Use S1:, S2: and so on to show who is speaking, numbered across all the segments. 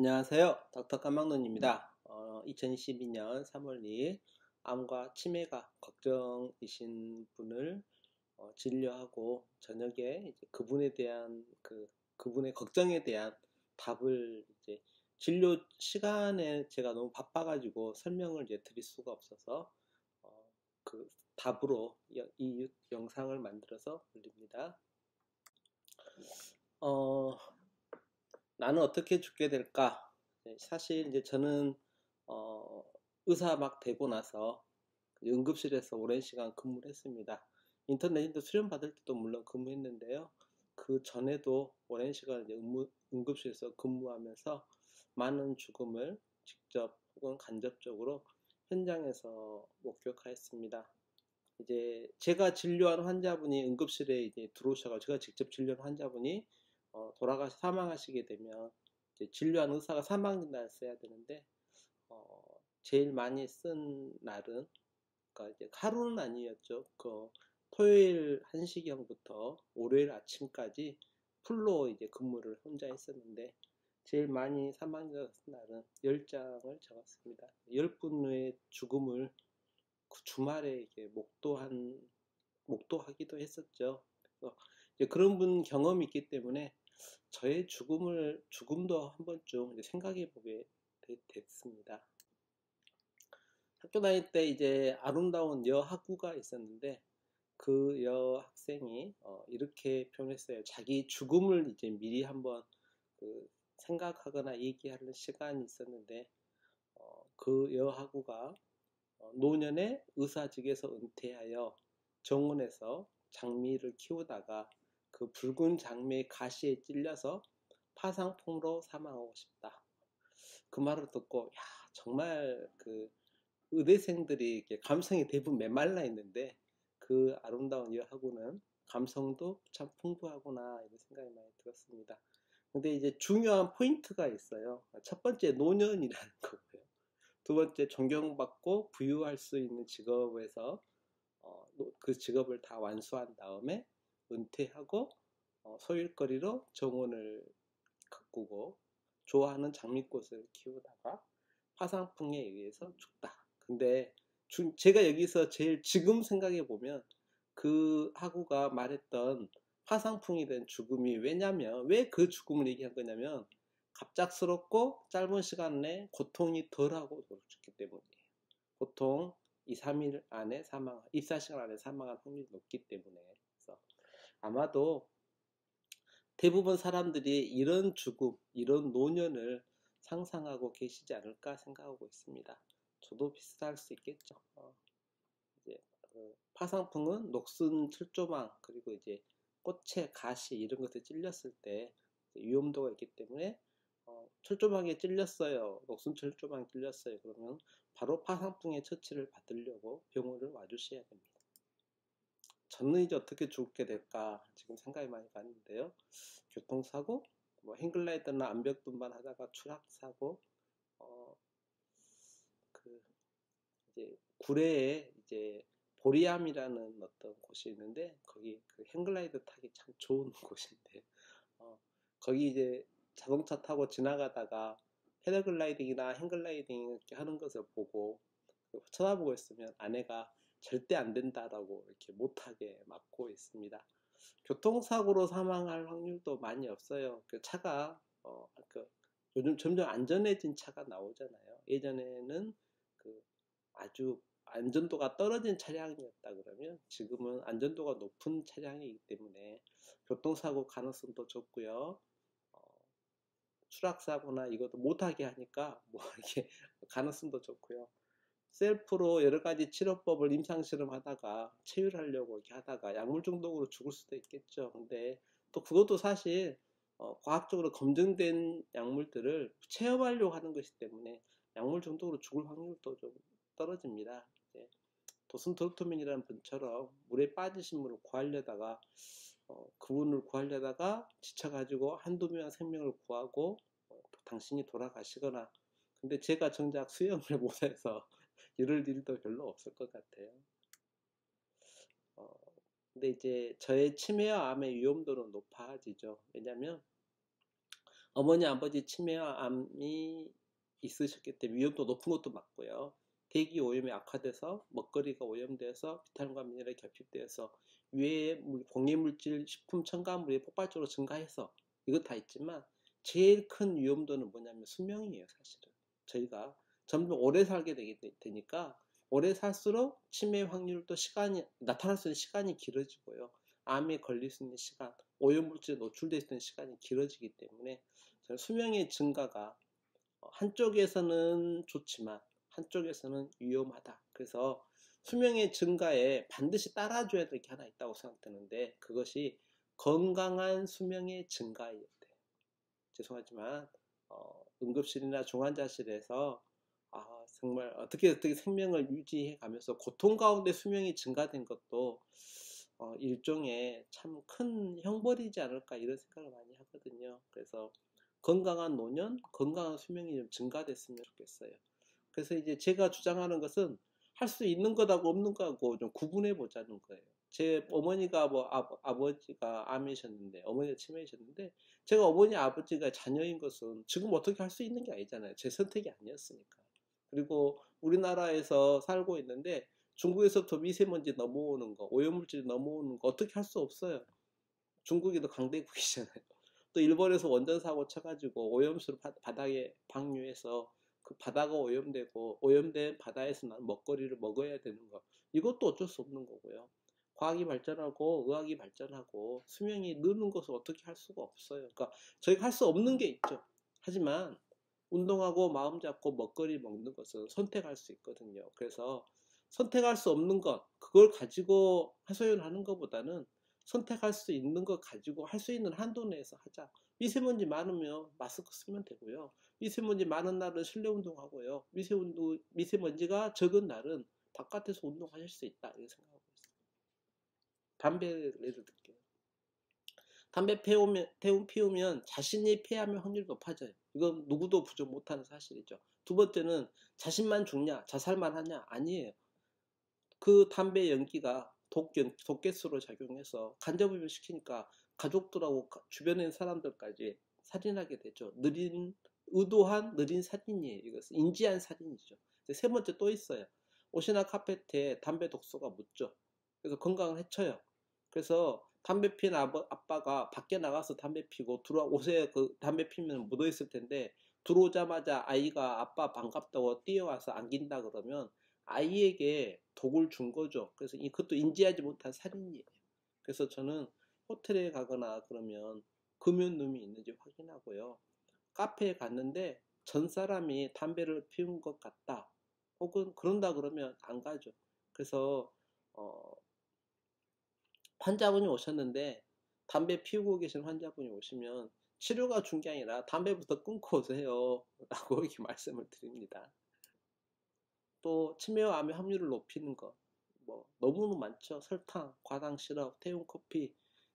S1: 안녕하세요. 닥터 까막눈입니다. 2022년 3월 2일 암과 치매가 걱정이신 분을 진료하고 저녁에 이제 그분에 대한 그분의 걱정에 대한 답을 이제 진료 시간에 제가 너무 바빠가지고 설명을 이제 드릴 수가 없어서 그 답으로 이 영상을 만들어서 올립니다. 어, 나는 어떻게 죽게 될까? 사실 이제 저는 어, 의사 막 되고 나서 응급실에서 오랜 시간 근무를 했습니다. 인터넷도 수련 받을 때도 물론 근무했는데요. 그 전에도 오랜 시간 이제 응급실에서 근무하면서 많은 죽음을 직접 혹은 간접적으로 현장에서 목격하였습니다. 이제 제가 진료한 환자분이 응급실에 이제 들어오셔서 제가 직접 진료한 환자분이 돌아가서 사망하시게 되면 이제 진료한 의사가 사망날 써야 되는데 제일 많이 쓴 날은 그러니까 이제 하루는 아니었죠. 토요일 1시경부터 월요일 아침까지 풀로 이제 근무를 혼자 했었는데 제일 많이 사망자 쓴 날은 10장을 적었습니다. 10분의 죽음을 그 주말에 이게 목도하기도 했었죠. 그래서 이제 그런 분 경험이 있기 때문에 저의 죽음도 한 번쯤 이제 생각해 보게 됐습니다. 학교 다닐 때 이제 아름다운 여학우가 있었는데 그 여학생이 이렇게 표현했어요. 자기 죽음을 이제 미리 한번 생각하거나 얘기하는 시간이 있었는데 그 여학우가 노년에 의사직에서 은퇴하여 정원에서 장미를 키우다가 그 붉은 장미의 가시에 찔려서 파상풍으로 사망하고 싶다. 그 말을 듣고 야 정말 그 의대생들이 이렇게 감성이 대부분 메말라 있는데 그 아름다운 여하고는 감성도 참 풍부하구나 이런 생각이 많이 들었습니다. 근데 이제 중요한 포인트가 있어요. 첫 번째 노년이라는 거고요. 두 번째 존경받고 부유할 수 있는 직업에서 그 직업을 다 완수한 다음에 은퇴하고 소일거리로 정원을 가꾸고 좋아하는 장미꽃을 키우다가 화상풍에 의해서 죽다. 근데 제가 여기서 제일 지금 생각해 보면 그 하구가 말했던 화상풍이 된 죽음이 왜냐면 왜 그 죽음을 얘기한 거냐면 갑작스럽고 짧은 시간 내에 고통이 덜하고 죽기 때문이에요. 보통 2, 3일 안에 사망, 24시간 안에 사망할 확률이 높기 때문에 그래서 아마도 대부분 사람들이 이런 죽음, 이런 노년을 상상하고 계시지 않을까 생각하고 있습니다. 저도 비슷할 수 있겠죠. 이제 파상풍은 녹슨 철조망 그리고 이제 꽃의 가시 이런 것에 찔렸을 때 위험도가 있기 때문에 철조망에 찔렸어요. 녹슨 철조망에 찔렸어요. 그러면 바로 파상풍의 처치를 받으려고 병원을 와주셔야 됩니다. 저는 이제 어떻게 죽게 될까 지금 생각이 많이 가는데요. 교통사고, 뭐 행글라이더나 암벽 등반하다가 추락사고, 그 이제 구례에 이제 보리암이라는 어떤 곳이 있는데 거기 그 행글라이더 타기 참 좋은 곳인데 거기 이제 자동차 타고 지나가다가 패러글라이딩이나 행글라이딩 이렇게 하는 것을 보고 쳐다보고 있으면 아내가 절대 안 된다라고 이렇게 못하게 막고 있습니다. 교통사고로 사망할 확률도 많이 없어요. 그 차가 요즘 점점 안전해진 차가 나오잖아요. 예전에는 그 아주 안전도가 떨어진 차량이었다 그러면 지금은 안전도가 높은 차량이기 때문에 교통사고 가능성도 적고요. 추락사고나 이것도 못하게 하니까 뭐 이렇게 가능성도 좋고요. 셀프로 여러 가지 치료법을 임상실험하다가 체휼하려고 이렇게 하다가 약물 중독으로 죽을 수도 있겠죠. 근데 또 그것도 사실 과학적으로 검증된 약물들을 체험하려고 하는 것이기 때문에 약물 중독으로 죽을 확률도 좀 떨어집니다. 이제 도슨토르토민이라는 분처럼 물에 빠지신 분을 구하려다가 그분을 구하려다가 지쳐가지고 한두 명 생명을 구하고 당신이 돌아가시거나 근데 제가 정작 수영을 못해서 이럴 일도 별로 없을 것 같아요. 근데 이제 저의 치매와 암의 위험도는 높아지죠. 왜냐하면 어머니, 아버지 치매와 암이 있으셨기 때문에 위험도 높은 것도 맞고요. 대기 오염이 악화돼서 먹거리가 오염돼서 비타민과 미네랄이 결핍돼서 유해 공해물질, 식품 첨가물이 폭발적으로 증가해서 이것 다 있지만 제일 큰 위험도는 뭐냐면 수명이에요, 사실은. 저희가 점점 오래 살게 되니까 오래 살수록 치매 확률도 시간이 나타날 수 있는 시간이 길어지고요. 암에 걸릴 수 있는 시간, 오염물질에 노출될 수 있는 시간이 길어지기 때문에 수명의 증가가 한쪽에서는 좋지만 한쪽에서는 위험하다. 그래서 수명의 증가에 반드시 따라줘야 될 게 하나 있다고 생각되는데 그것이 건강한 수명의 증가예요. 죄송하지만 응급실이나 중환자실에서 정말 어떻게 생명을 유지해 가면서 고통 가운데 수명이 증가된 것도 일종의 참 큰 형벌이지 않을까 이런 생각을 많이 하거든요. 그래서 건강한 노년, 건강한 수명이 좀 증가됐으면 좋겠어요. 그래서 이제 제가 주장하는 것은 할 수 있는 것하고 없는 것하고 좀 구분해 보자는 거예요. 제 어머니가 아버지가 암이셨는데 어머니가 치매이셨는데 제가 어머니 아버지가 자녀인 것은 지금 어떻게 할 수 있는 게 아니잖아요. 제 선택이 아니었으니까. 그리고 우리나라에서 살고 있는데 중국에서부터 미세먼지 넘어오는 거, 오염물질이 넘어오는 거 어떻게 할 수 없어요. 중국에도 강대국이잖아요. 또 일본에서 원전 사고 쳐가지고 오염수를 바닥에 방류해서 그 바다가 오염되고 오염된 바다에서 난 먹거리를 먹어야 되는 거. 이것도 어쩔 수 없는 거고요. 과학이 발전하고 의학이 발전하고 수명이 느는 것을 어떻게 할 수가 없어요. 그러니까 저희가 할 수 없는 게 있죠. 하지만 운동하고 마음 잡고 먹거리 먹는 것은 선택할 수 있거든요. 그래서 선택할 수 없는 것, 그걸 가지고 하소연하는 것보다는 선택할 수 있는 것 가지고 할 수 있는 한도 내에서 하자. 미세먼지 많으면 마스크 쓰면 되고요. 미세먼지 많은 날은 실내 운동하고요. 미세먼지가 적은 날은 바깥에서 운동하실 수 있다. 이렇게 생각하고 있어요. 담배를 예를 들게요. 담배 피우면 자신이 폐암의 확률이 높아져요. 이건 누구도 부정 못하는 사실이죠. 두 번째는 자신만 죽냐, 자살만 하냐? 아니에요. 그 담배 연기가 독가스로 작용해서 간접흡입 시키니까 가족들하고 주변에 있는 사람들까지 살인하게 되죠. 의도한 느린 살인이에요. 이것은 인지한 살인이죠. 세 번째 또 있어요. 옷이나 카페트에 담배 독소가 묻죠. 그래서 건강을 해쳐요. 그래서 담배 피는 아빠가 밖에 나가서 담배 피고 옷에 그 담배 피면 묻어 있을 텐데 들어오자마자 아이가 아빠 반갑다고 뛰어와서 안긴다 그러면 아이에게 독을 준 거죠. 그래서 그것도 인지하지 못한 살인이에요. 그래서 저는 호텔에 가거나 그러면 금연룸이 있는지 확인하고요. 카페에 갔는데 전 사람이 담배를 피운 것 같다. 혹은 그런다 그러면 안 가죠. 그래서 환자분이 오셨는데 담배 피우고 계신 환자분이 오시면 치료가 준 게 아니라 담배부터 끊고 오세요. 라고 이렇게 말씀을 드립니다. 또 치매와 암의 확률을 높이는 것, 너무너무 많죠. 설탕, 과당 시럽, 태운 커피,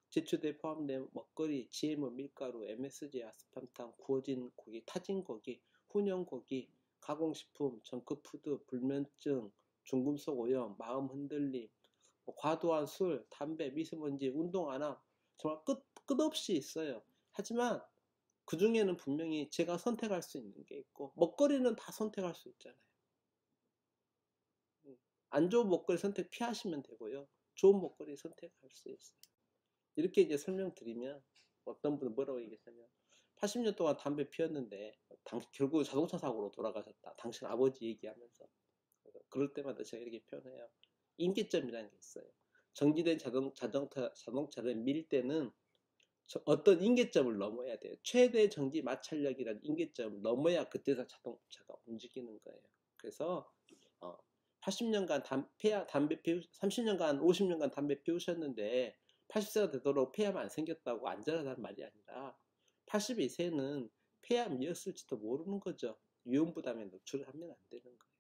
S1: 제초제에 포함된 먹거리, GMO 밀가루, MSG, 아스파탐, 구워진 고기, 타진 고기, 훈연 고기, 가공식품, 정크푸드, 불면증, 중금속 오염, 마음 흔들림, 과도한 술, 담배, 미세먼지, 운동 안 함, 정말 끝없이 있어요. 하지만 그 중에는 분명히 제가 선택할 수 있는 게 있고 먹거리는 다 선택할 수 있잖아요. 안 좋은 먹거리 선택 피하시면 되고요. 좋은 먹거리 선택할 수 있어요. 이렇게 이제 설명드리면 어떤 분은 뭐라고 얘기했냐면 80년 동안 담배 피웠는데 결국 자동차 사고로 돌아가셨다. 당신 아버지 얘기하면서. 그럴 때마다 제가 이렇게 표현해요. 임계점이라는 게 있어요. 정지된 자동차를 밀 때는 어떤 임계점을 넘어야 돼요. 최대 정지 마찰력이라는 임계점을 넘어야 그때서 자동차가 움직이는 거예요. 그래서 80년간 30년간 50년간 담배 피우셨는데 80세가 되도록 폐암 안 생겼다고 안전하다는 말이 아니라 82세는 폐암이었을지도 모르는 거죠. 위험 부담에 노출하면 안 되는 거예요.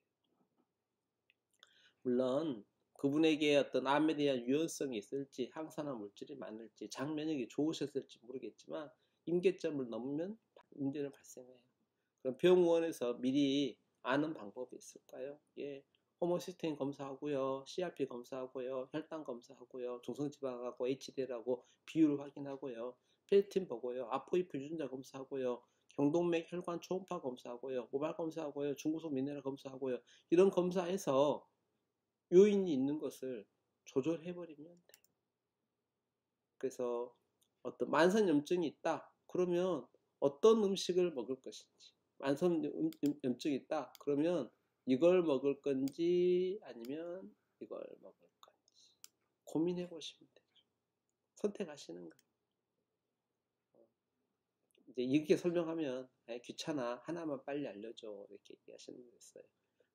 S1: 물론 그분에게 어떤 암에 대한 유연성이 있을지 항산화 물질이 많을지 장 면역이 좋으셨을지 모르겠지만 임계점을 넘으면 문제는 발생해요. 그럼 병원에서 미리 아는 방법이 있을까요? 예, 호모시스테인 검사하고요, CRP 검사하고요, 혈당 검사하고요, 중성지방하고 HDL하고 비율을 확인하고요, 페리틴 보고요. 아포이프 유전자 검사하고요. 경동맥 혈관 초음파 검사하고요. 모발 검사하고요. 중구속 미네랄 검사하고요. 이런 검사에서 요인이 있는 것을 조절해버리면 돼요. 그래서 어떤 만성염증이 있다. 그러면 어떤 음식을 먹을 것인지. 만성염증이 있다. 그러면 이걸 먹을 건지 아니면 이걸 먹을 건지 고민해 보시면 돼요. 선택하시는 거예요. 이제 이렇게 설명하면 귀찮아. 하나만 빨리 알려줘. 이렇게 얘기하시는 분 있어요.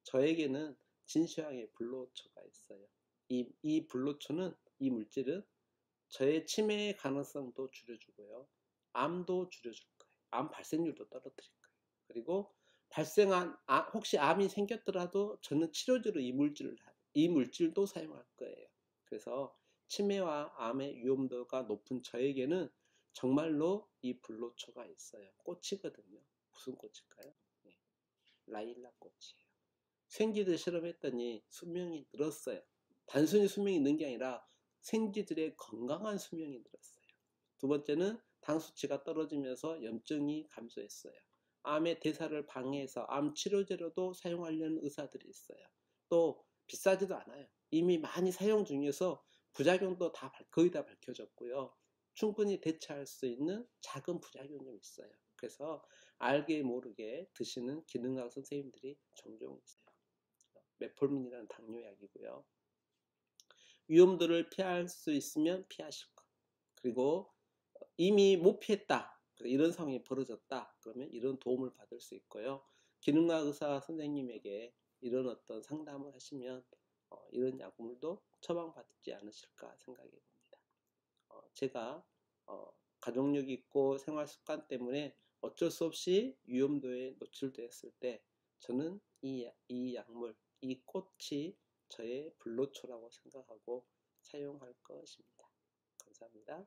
S1: 저에게는 진시황의 불로초가 있어요. 이 불로초는, 이 물질은 저의 치매 가능성도 줄여주고요. 암도 줄여줄 거예요. 암 발생률도 떨어뜨릴 거예요. 그리고 혹시 암이 생겼더라도 저는 치료제로 이 물질도 사용할 거예요. 그래서 치매와 암의 위험도가 높은 저에게는 정말로 이 불로초가 있어요. 꽃이거든요. 무슨 꽃일까요? 네, 라일락 꽃이에요. 생쥐들 실험했더니 수명이 늘었어요. 단순히 수명이 는 게 아니라 생쥐들의 건강한 수명이 늘었어요. 두 번째는 당 수치가 떨어지면서 염증이 감소했어요. 암의 대사를 방해해서 암 치료제로도 사용하려는 의사들이 있어요. 또 비싸지도 않아요. 이미 많이 사용 중에서 부작용도 거의 다 밝혀졌고요. 충분히 대처할 수 있는 작은 부작용이 있어요. 그래서 알게 모르게 드시는 기능학 선생님들이 종종 있어요. 메폴민이라는 당뇨약이고요. 위험도를 피할 수 있으면 피하실 것. 그리고 이미 못 피했다. 이런 상황이 벌어졌다. 그러면 이런 도움을 받을 수 있고요. 기능학 의사 선생님에게 이런 어떤 상담을 하시면 이런 약물도 처방받지 않으실까 생각해 봅니다. 제가 가족력이 있고 생활 습관 때문에 어쩔 수 없이 위험도에 노출되었을 때 저는 이 약물, 이 꽃이 저의 불로초라고 생각하고 사용할 것입니다. 감사합니다.